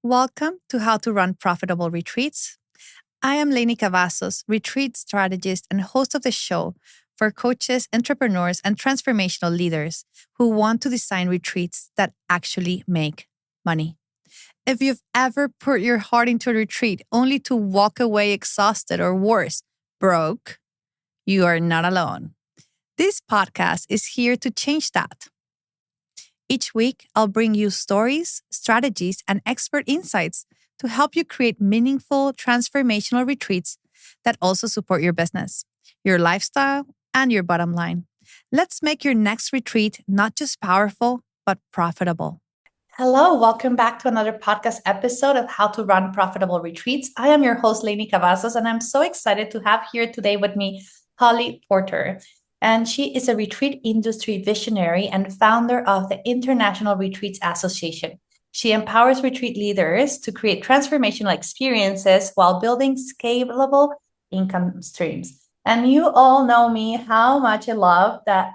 Welcome to How to Run Profitable Retreats. I am Lainey Cavazos, retreat strategist and host of the show for coaches, entrepreneurs, and transformational leaders who want to design retreats that actually make money. If you've ever put your heart into a retreat only to walk away exhausted or worse, broke, you are not alone. This podcast is here to change that. Each week, I'll bring you stories, strategies, and expert insights to help you create meaningful, transformational retreats that also support your business, your lifestyle, and your bottom line. Let's make your next retreat not just powerful, but profitable. Hello, welcome back to another podcast episode of How to Run Profitable Retreats. I am your host, Lainey Cavazos, and I'm so excited to have here today with me Holly Porter. And she is a retreat industry visionary and founder of the International Retreats Association. She empowers retreat leaders to create transformational experiences while building scalable income streams. And you all know me, how much I love that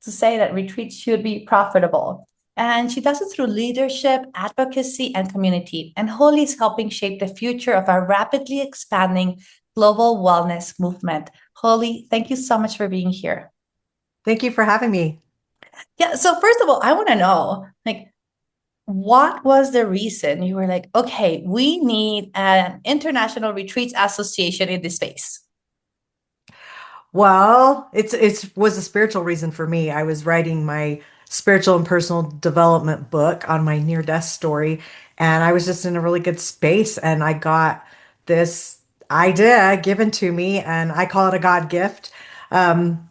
to say that retreats should be profitable. And she does it through leadership, advocacy, and community. And Holly is helping shape the future of our rapidly expanding global wellness movement. Holly, thank you so much for being here. Thank you for having me. Yeah, so first of all, I want to know, what was the reason you were like, okay, we need an international retreats association in this space? Well, it was a spiritual reason for me. I was writing my spiritual and personal development book on my near-death story, and I was just in a really good space, and I got this idea given to me, and I call it a God gift. Um,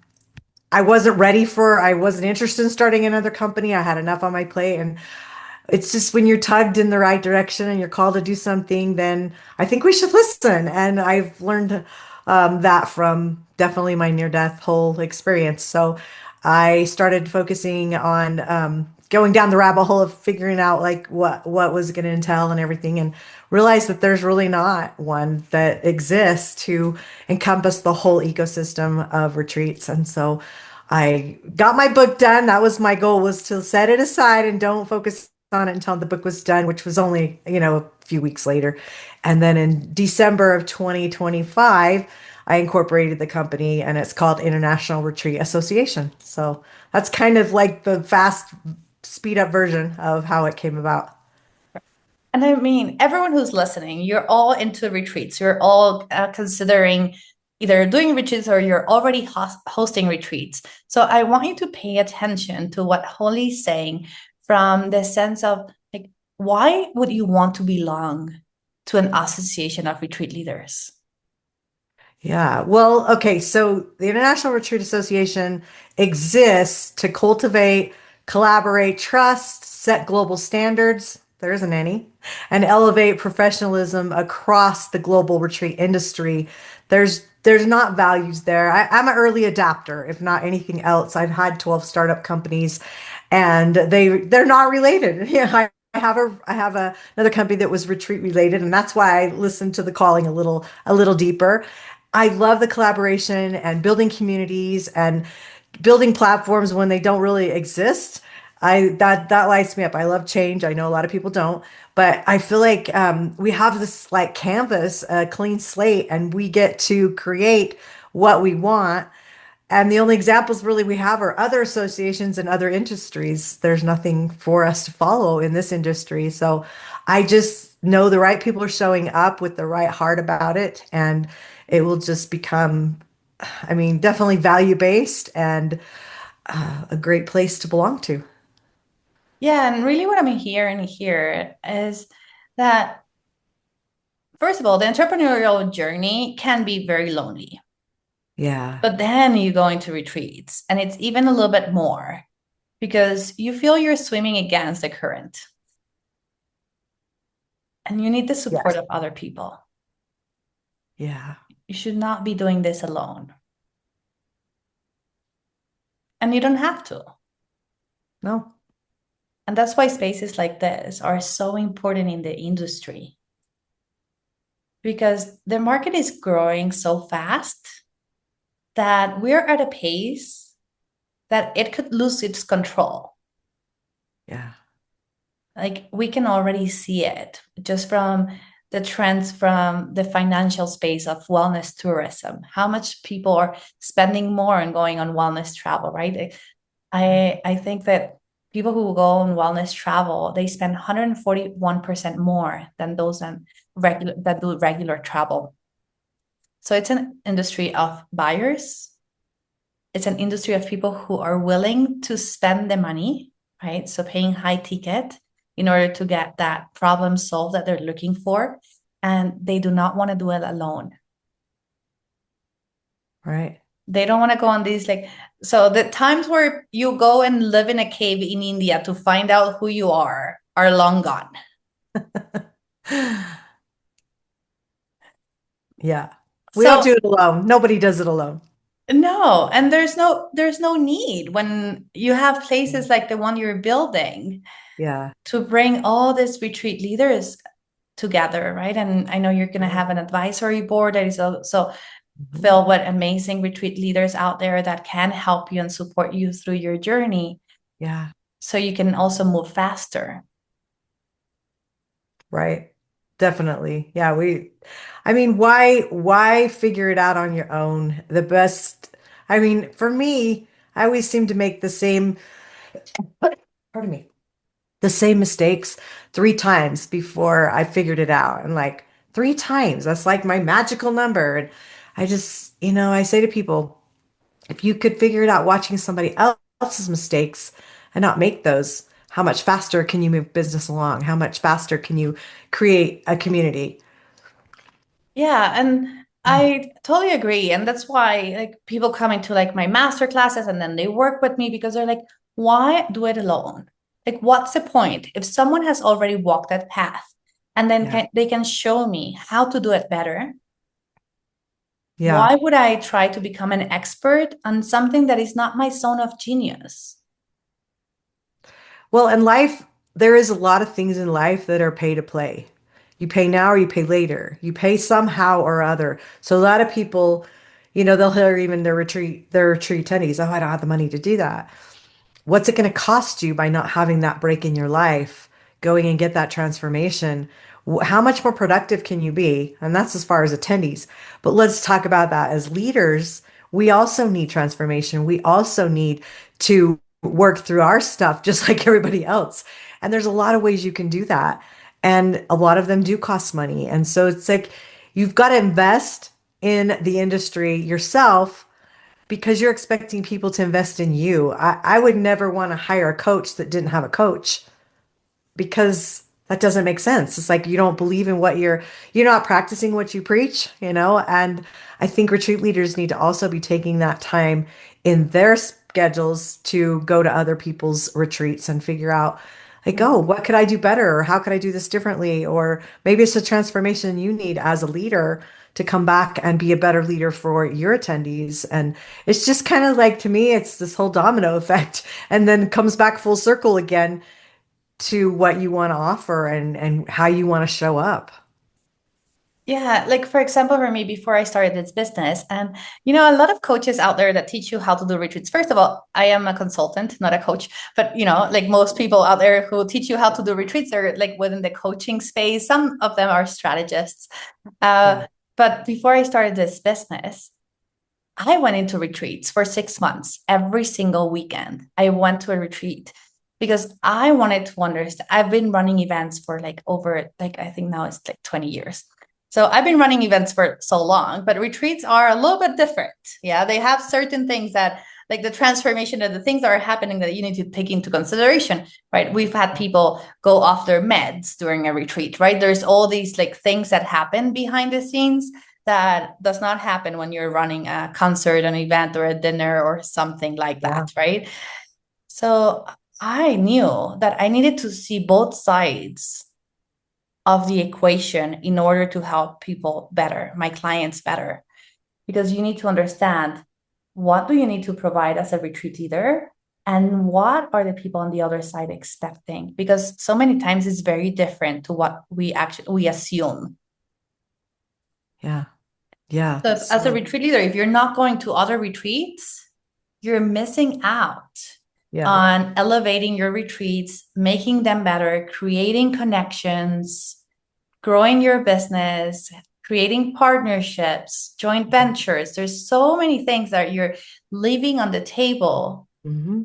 I wasn't interested in starting another company. I had enough on my plate, and it's just when you're tugged in the right direction and you're called to do something, then I think we should listen. And I've learned that from definitely my near-death whole experience. So I started focusing on going down the rabbit hole of figuring out like what was going to entail and everything, and realized that there's really not one that exists to encompass the whole ecosystem of retreats. And so I got my book done. That was my goal, was to set it aside and don't focus on it until the book was done, which was only, a few weeks later. And then in December of 2025, I incorporated the company, and it's called International Retreat Association. So that's kind of like the fast speed up version of how it came about. And I mean, everyone who's listening, you're all into retreats. You're all considering either doing retreats or you're already hosting retreats. So I want you to pay attention to what Holly's saying from the sense of like, why would you want to belong to an association of retreat leaders? Yeah. Well, okay. So the International Retreat Association exists to cultivate, collaborate, trust, set global standards. There isn't any, and elevate professionalism across the global retreat industry. There's not values there. I'm an early adapter, if not anything else. I've had 12 startup companies, and they're not related. Yeah, another company that was retreat related, and that's why I listened to the calling a little deeper. I love the collaboration and building communities and building platforms when they don't really exist. That lights me up. I love change. I know a lot of people don't, but I feel like we have this like canvas, a clean slate, and we get to create what we want. And the only examples really we have are other associations and other industries. There's nothing for us to follow in this industry. So I just know the right people are showing up with the right heart about it, and it will just become, I mean, definitely value based and a great place to belong to. Yeah, and really what I'm hearing here is that, first of all, the entrepreneurial journey can be very lonely. Yeah. But then you go into retreats and it's even a little bit more because you feel you're swimming against the current and you need the support Yes. of other people. Yeah. You should not be doing this alone. And you don't have to. No. And that's why spaces like this are so important in the industry because the market is growing so fast that we're at a pace that it could lose its control. Yeah. Like we can already see it just from the trends from the financial space of wellness tourism, how much people are spending more and going on wellness travel, right? I think that people who go on wellness travel, they spend 141% more than those on regular that do regular travel. So it's an industry of buyers. It's an industry of people who are willing to spend the money, right? So paying high ticket in order to get that problem solved that they're looking for. And they do not want to do it alone. Right. They don't want to go on these like, so the times where you go and live in a cave in India to find out who you are long gone. Yeah. We don't do So it alone. Nobody does it alone. no, and there's no need when you have places like the one you're building Yeah. to bring all these retreat leaders together, right? And I know you're going to have an advisory board that is also Mhm. filled with amazing retreat leaders out there that can help you and support you through your journey Yeah. so you can also move faster. Right. Definitely. Yeah, I mean, why figure it out on your own? The best, I mean, for me, I always seem to make the same, pardon me, the same mistakes 3 times before I figured it out. And like 3 times, that's like my magical number. And I just, I say to people, if you could figure it out watching somebody else's mistakes and not make those, how much faster can you move business along? How much faster can you create a community? Yeah, and I totally agree. And that's why like people come into like my master classes and then they work with me because they're like, why do it alone? Like, what's the point? If someone has already walked that path and then Yeah. they can show me how to do it better, Yeah. why would I try to become an expert on something that is not my zone of genius? Well, in life, there is a lot of things in life that are pay to play. You pay now or you pay later. You pay somehow or other. So a lot of people, they'll hear even their retreat attendees, oh, I don't have the money to do that. What's it going to cost you by not having that break in your life, going and get that transformation? How much more productive can you be? And that's as far as attendees. But let's talk about that as leaders. We also need transformation. We also need to work through our stuff just like everybody else. And there's a lot of ways you can do that. And a lot of them do cost money. And so it's like you've got to invest in the industry yourself because you're expecting people to invest in you. I would never want to hire a coach that didn't have a coach because that doesn't make sense. It's like you don't believe in you're not practicing what you preach, And I think retreat leaders need to also be taking that time in their schedules to go to other people's retreats and figure out like, oh, what could I do better? Or how could I do this differently? Or maybe it's a transformation you need as a leader to come back and be a better leader for your attendees. And it's just kind of like, to me, it's this whole domino effect and then comes back full circle again to what you want to offer and how you want to show up. Yeah, like for example, for me, before I started this business, and a lot of coaches out there that teach you how to do retreats. First of all, I am a consultant, not a coach, but like most people out there who teach you how to do retreats are like within the coaching space. Some of them are strategists. Yeah. But before I started this business, I went into retreats for 6 months. Every single weekend, I went to a retreat because I wanted to understand. I've been running events for like over, like, I think now it's like 20 years. So I've been running events for so long, but retreats are a little bit different. Yeah, they have certain things that, like the transformation of the things that are happening that you need to take into consideration, right? We've had people go off their meds during a retreat, right? There's all these like things that happen behind the scenes that does not happen when you're running a concert, an event, or a dinner or something like Yeah. that, right? So I knew that I needed to see both sides of the equation in order to help people better, my clients better, because you need to understand what do you need to provide as a retreat leader and what are the people on the other side expecting, because so many times it's very different to what we assume. Yeah. Yeah. So as a So retreat leader, if you're not going to other retreats, you're missing out. Yeah. on elevating your retreats, making them better, creating connections, growing your business, creating partnerships, joint ventures. There's so many things that you're leaving on the table Hmm.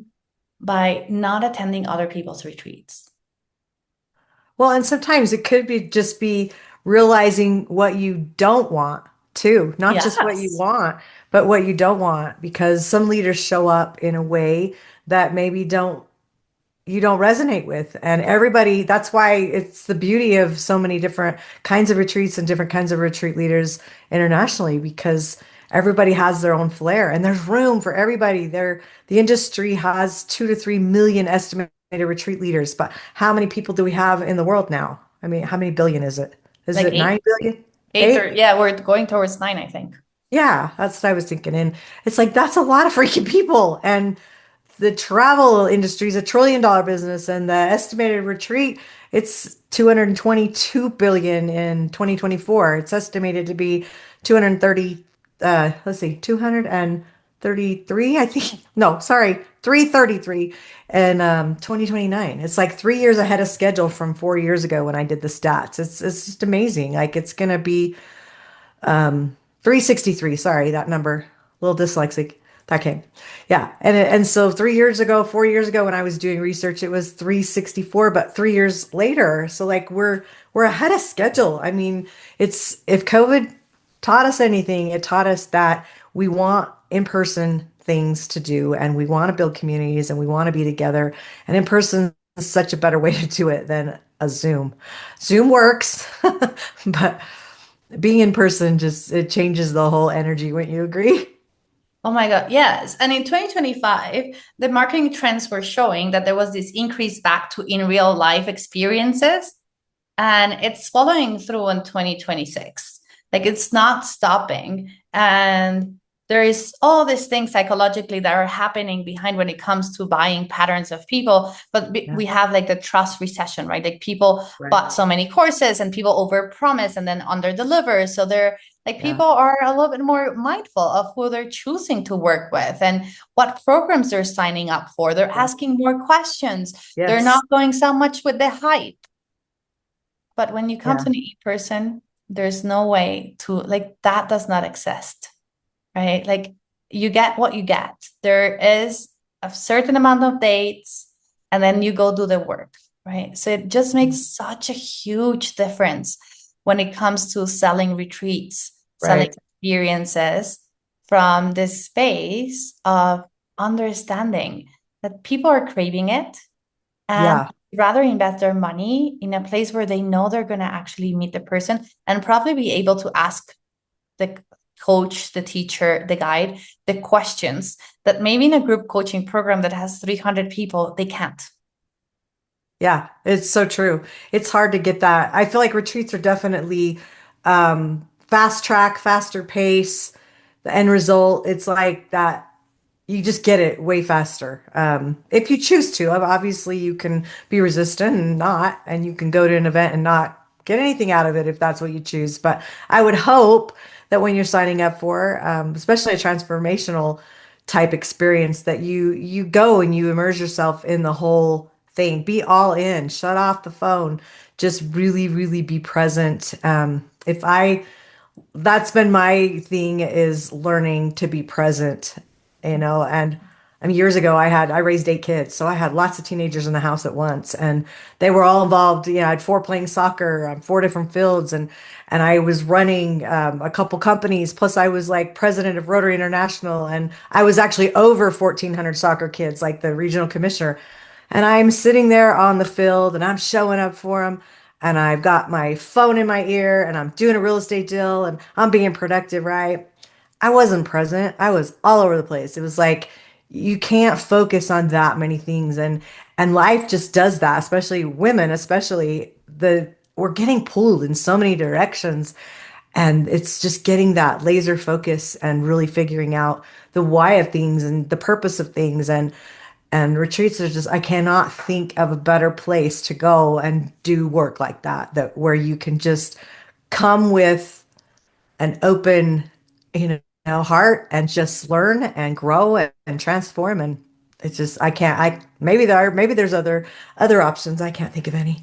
by not attending other people's retreats. Well, and sometimes it could be just be realizing what you don't want too, not just what you Yes. want, but what you don't want, because some leaders show up in a way that maybe don't you don't resonate with. And everybody, that's why it's the beauty of so many different kinds of retreats and different kinds of retreat leaders internationally, because everybody has their own flair and there's room for everybody. The industry has 2 to 3 million estimated retreat leaders, but how many people do we have in the world now? I mean, how many billion is it? Is Like it 9 billion? eight or Eight? yeah, we're going towards nine, I think. Yeah, that's what I was thinking. And it's like, that's a lot of freaking people. And the travel industry is $1 trillion business, and the estimated retreat, it's 222 billion in 2024. It's estimated to be 230, let's see, 233, I think. No, sorry, 333 in 2029. It's like 3 years ahead of schedule from 4 years ago when I did the stats. It's just amazing. Like it's gonna be 363, sorry, that number. A little dyslexic. That came. Yeah. And so 3 years ago, 4 years ago when I was doing research, it was 364, but 3 years later. So like we're ahead of schedule. I mean, it's if COVID taught us anything, it taught us that we want in-person things to do and we want to build communities and we want to be together. And in person is such a better way to do it than a Zoom. Zoom works, but being in person just it changes the whole energy, wouldn't you agree? Oh my God, yes. And in 2025, the marketing trends were showing that there was this increase back to in real life experiences, and it's following through in 2026. Like it's not stopping. And there is all these things psychologically that are happening behind when it comes to buying patterns of people. But Yeah, we have like the trust recession, right? Like people right. bought so many courses and people overpromise and then underdeliver. So they're like Yeah, people are a little bit more mindful of who they're choosing to work with and what programs they're signing up for. They're yeah. asking more questions. They're Yes. not going so much with the hype. But when you come to Yeah, an e-person, there's no way to like that does not exist, right? Like you get what you get. There is a certain amount of dates, and then you go do the work, right? So it just makes such a huge difference when it comes to selling retreats, selling right. experiences from this space of understanding that people are craving it and Yeah, rather invest their money in a place where they know they're going to actually meet the person and probably be able to ask the coach, the teacher, the guide, the questions that maybe in a group coaching program that has 300 people, they can't. yeah. It's so true. It's hard to get that. I feel like retreats are definitely fast track, faster pace. The end result, it's like that you just get it way faster. If you choose to. Obviously, you can be resistant and not, and you can go to an event and not get anything out of it if that's what you choose. But I would hope that when you're signing up for, especially a transformational type experience, that you go and you immerse yourself in the whole thing. Be all in. Shut off the phone. Just really, really be present. If I That's been my thing is learning to be present, and I mean years ago I raised 8 kids, so I had lots of teenagers in the house at once and they were all involved. I had four playing soccer on four different fields, and I was running a couple companies, plus I was like president of Rotary International, and I was actually over 1,400 soccer kids, like the regional commissioner. And I'm sitting there on the field and I'm showing up for them. And I've got my phone in my ear and I'm doing a real estate deal and I'm being productive, right? I wasn't present. I was all over the place. It was like you can't focus on that many things, and life just does that, especially women, especially the we're getting pulled in so many directions, and it's just getting that laser focus and really figuring out the why of things and the purpose of things, and retreats are just, I cannot think of a better place to go and do work like that where you can just come with an open, heart and just learn and grow and transform. And It's just maybe there's other options. I can't think of any.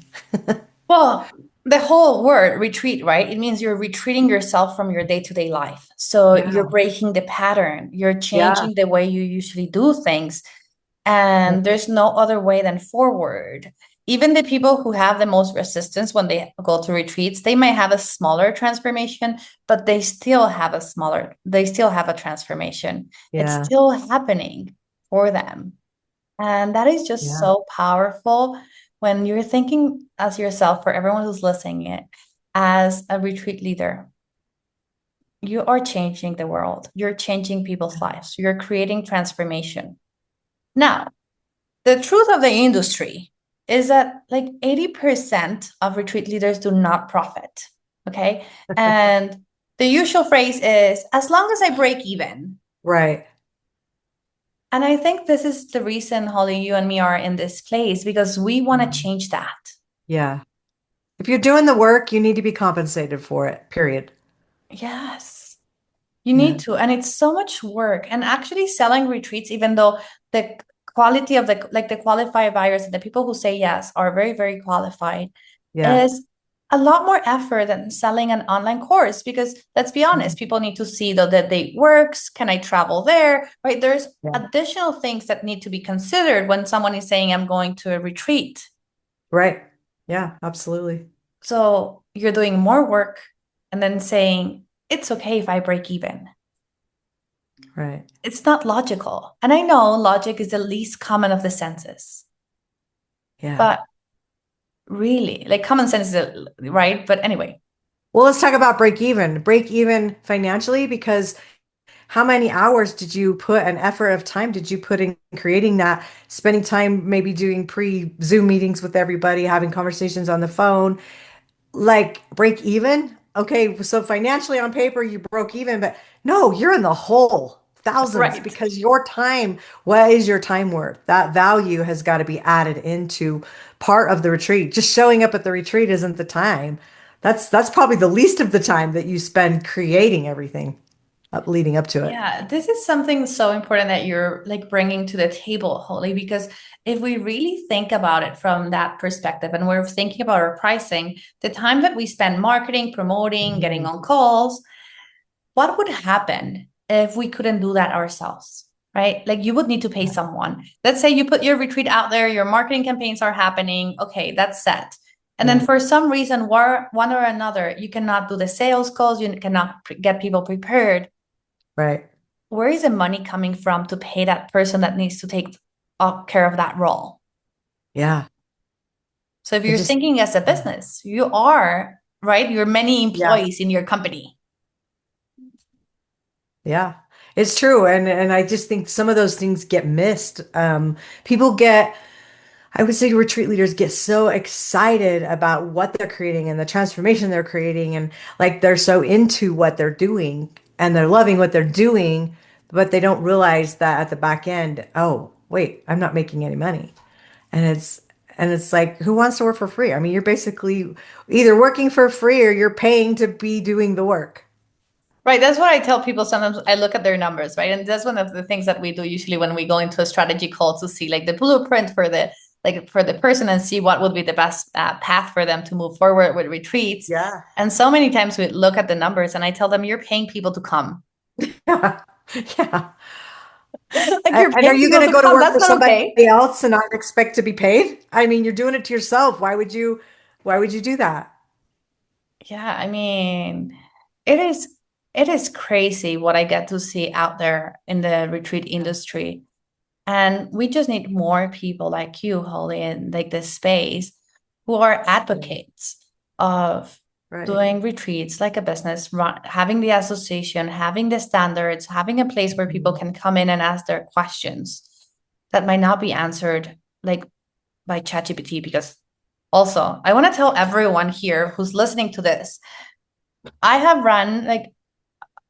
Well, the whole word retreat, right? It means you're retreating yourself from your day-to-day life. So Yeah. you're breaking the pattern, you're Yeah. changing the way you usually do things. And there's no other way than forward. Even the people who have the most resistance when they go to retreats, they might have a smaller transformation, but they still have a transformation. It's Yeah. still happening for them. And that is just Yeah. so powerful when you're thinking as yourself, for everyone who's listening it, as a retreat leader. You are changing the world. You're changing people's lives. You're creating transformation. Now, the truth of the industry is that like 80% of retreat leaders do not profit. Okay. And the usual phrase is as long as I break even. Right. And I think this is the reason, Holly, you and me are in this place because we want to change that. Yeah. If you're doing the work, you need to be compensated for it, period. Yes, you Yeah. need to. And it's so much work. And actually selling retreats, even though the quality of the qualified buyers and the people who say yes are very, very qualified, Yeah. is a lot more effort than selling an online course because let's be honest, people need to see that the date works. Can I travel there? Right? There's Yeah. additional things that need to be considered when someone is saying, I'm going to a retreat. Right. Yeah, absolutely. So you're doing more work and then saying, it's okay if I break even. Right. It's not logical. And I know logic is the least common of the senses, Yeah. but really, like common sense is right. But anyway, Well, let's talk about break even. Break even financially, because how many hours did you put an effort of time did you put in creating that, spending time maybe doing pre-Zoom meetings with everybody, having conversations on the phone, like break even? Okay, so financially on paper you broke even, but no, you're in the hole, thousands, right. because your time, what is your time worth? That value has got to be added into part of the retreat. Just showing up at the retreat isn't the time. That's probably the least of the time that you spend creating everything up leading up to it. Yeah, this is something so important that you're like bringing to the table, Holly, because if we really think about it from that perspective and we're thinking about our pricing, the time that we spend marketing, promoting, getting Mhm. on calls, what would happen if we couldn't do that ourselves? Right? Like you would need to pay someone. Let's say you put your retreat out there, your marketing campaigns are happening. Okay, that's set. And then Yeah, for some reason, one or another, you cannot do the sales calls, you cannot get people prepared. right. Where is the money coming from to pay that person that needs to take care of that role? Yeah. So if It you're just, thinking as a business, you are, right? You're many yeah, employees in your company. yeah. It's true. And I just think some of those things get missed. People get, I would say retreat leaders get so excited about what they're creating and the transformation they're creating, and like they're so into what they're doing and they're loving what they're doing, but they don't realize that at the back end, oh, wait, I'm not making any money. And it's like, who wants to work for free? I mean, you're basically either working for free or you're paying to be doing the work. Right. That's what I tell people. Sometimes I look at their numbers, right? And that's one of the things that we do usually when we go into a strategy call to see like the blueprint for the person and see what would be the best path for them to move forward with retreats. Yeah. And so many times we look at the numbers and I tell them, you're paying people to come. Yeah. Yeah. Like you're And are paying you people going to to go to come. work That's for not somebody okay. else and not expect to be paid? I mean, you're doing it to yourself. Why would you do that? Yeah, I mean, it is it is crazy what I get to see out there in the retreat industry. And we just need more people like you, Holly, in like this space who are Yeah. advocates of Right. doing retreats like a business, having the association, having the standards, having a place where people Mhm. can come in and ask their questions that might not be answered like by ChatGPT. Because also, I want to tell everyone here who's listening to this, I have run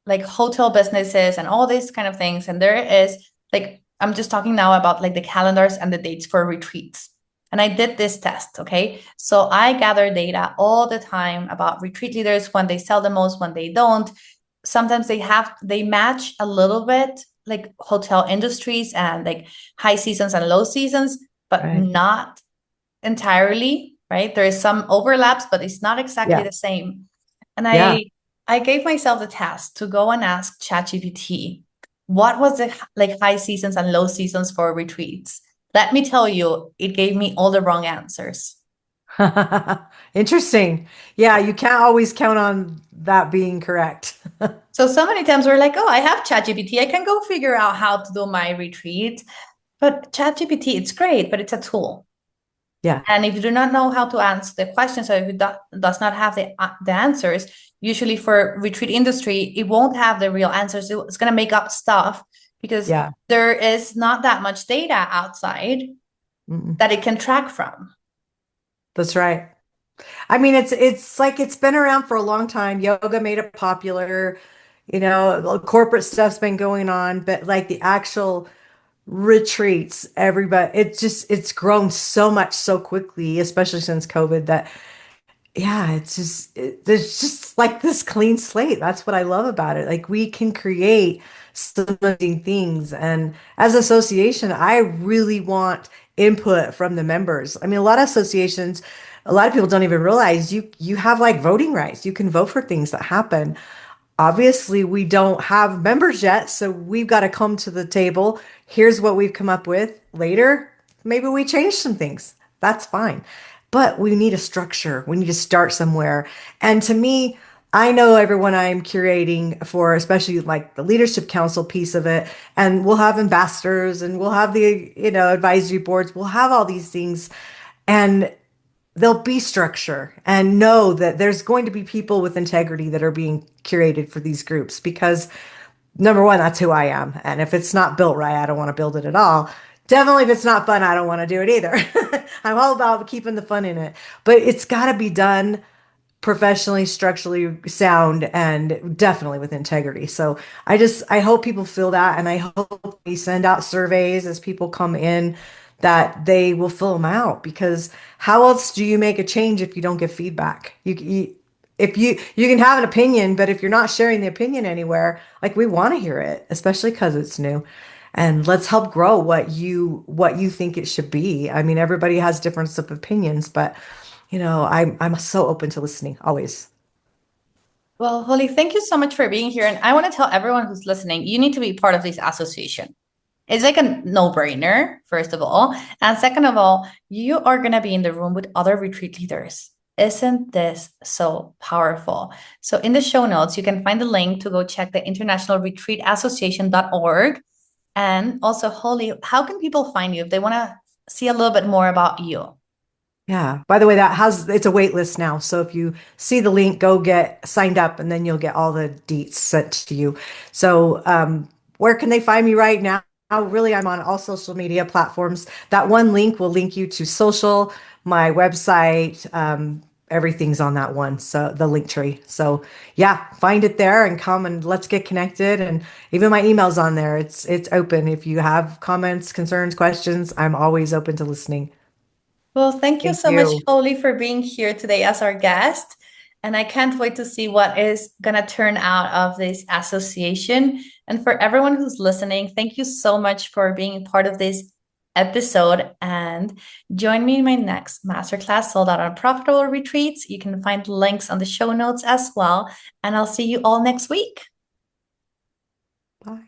like hotel businesses and all these kind of things. And there is like, I'm just talking now about like the calendars and the dates for retreats. And I did this test. Okay. So I gather data all the time about retreat leaders, when they sell the most, when they don't. Sometimes they match a little bit, like hotel industries and like high seasons and low seasons, but not entirely, right? There is some overlaps, but it's not exactly the same. And I gave myself the task to go and ask ChatGPT, what was the like high seasons and low seasons for retreats? Let me tell you, it gave me all the wrong answers. Interesting. Yeah, you can't always count on that being correct. So many times we're like, oh, I have ChatGPT. I can go figure out how to do my retreat. But ChatGPT, it's great, but it's a tool. Yeah. And if you do not know how to answer the questions, or if it does not have the answers, usually for retreat industry, it won't have the real answers. It's going to make up stuff because there is not that much data outside that it can track from. That's right. I mean, it's like it's been around for a long time. Yoga made it popular. You know, corporate stuff's been going on, but like the actual retreats, everybody, it's grown so much so quickly, especially since COVID, that yeah, there's just like this clean slate. That's what I love about it. Like we can create some amazing things. And as an association, I really want input from the members. I mean, a lot of associations, a lot of people don't even realize you have like voting rights. You can vote for things that happen. Obviously, we don't have members yet, so we've got to come to the table. Here's what we've come up with. Later, maybe we change some things. That's fine. But we need a structure. We need to start somewhere. And to me, I know everyone I'm curating for, especially like the leadership council piece of it, and we'll have ambassadors and we'll have the, advisory boards. We'll have all these things. And there'll be structure, and know that there's going to be people with integrity that are being curated for these groups, because number one, that's who I am. And if it's not built right, I don't want to build it at all. Definitely if it's not fun, I don't want to do it either. I'm all about keeping the fun in it, but it's got to be done professionally, structurally sound, and definitely with integrity. So I hope people feel that. And I hope we send out surveys as people come in, that they will fill them out, because how else do you make a change if you don't get feedback? If you can have an opinion, but if you're not sharing the opinion anywhere, like we want to hear it, especially because it's new. And let's help grow what you think it should be. I mean, everybody has different of opinions, but I'm so open to listening always. Well, Holly, thank you so much for being here. And I want to tell everyone who's listening, you need to be part of this association. It's like a no-brainer, first of all. And second of all, you are going to be in the room with other retreat leaders. Isn't this so powerful? So in the show notes, you can find the link to go check the International Retreat Association.org. And also, Holly, how can people find you if they want to see a little bit more about you? Yeah. By the way, it's a wait list now. So if you see the link, go get signed up, and then you'll get all the deets sent to you. So where can they find me right now? Really, I'm on all social media platforms. That one link will link you to social, my website, everything's on that one. So the link tree. So yeah, find it there and come and let's get connected. And even my email's on there. It's open. If you have comments, concerns, questions, I'm always open to listening. Well, thank you Thank so much, you. Holly, for being here today as our guest. And I can't wait to see what is going to turn out of this association. And for everyone who's listening, thank you so much for being part of this episode. And join me in my next masterclass sold out on profitable retreats. You can find links on the show notes as well. And I'll see you all next week. Bye.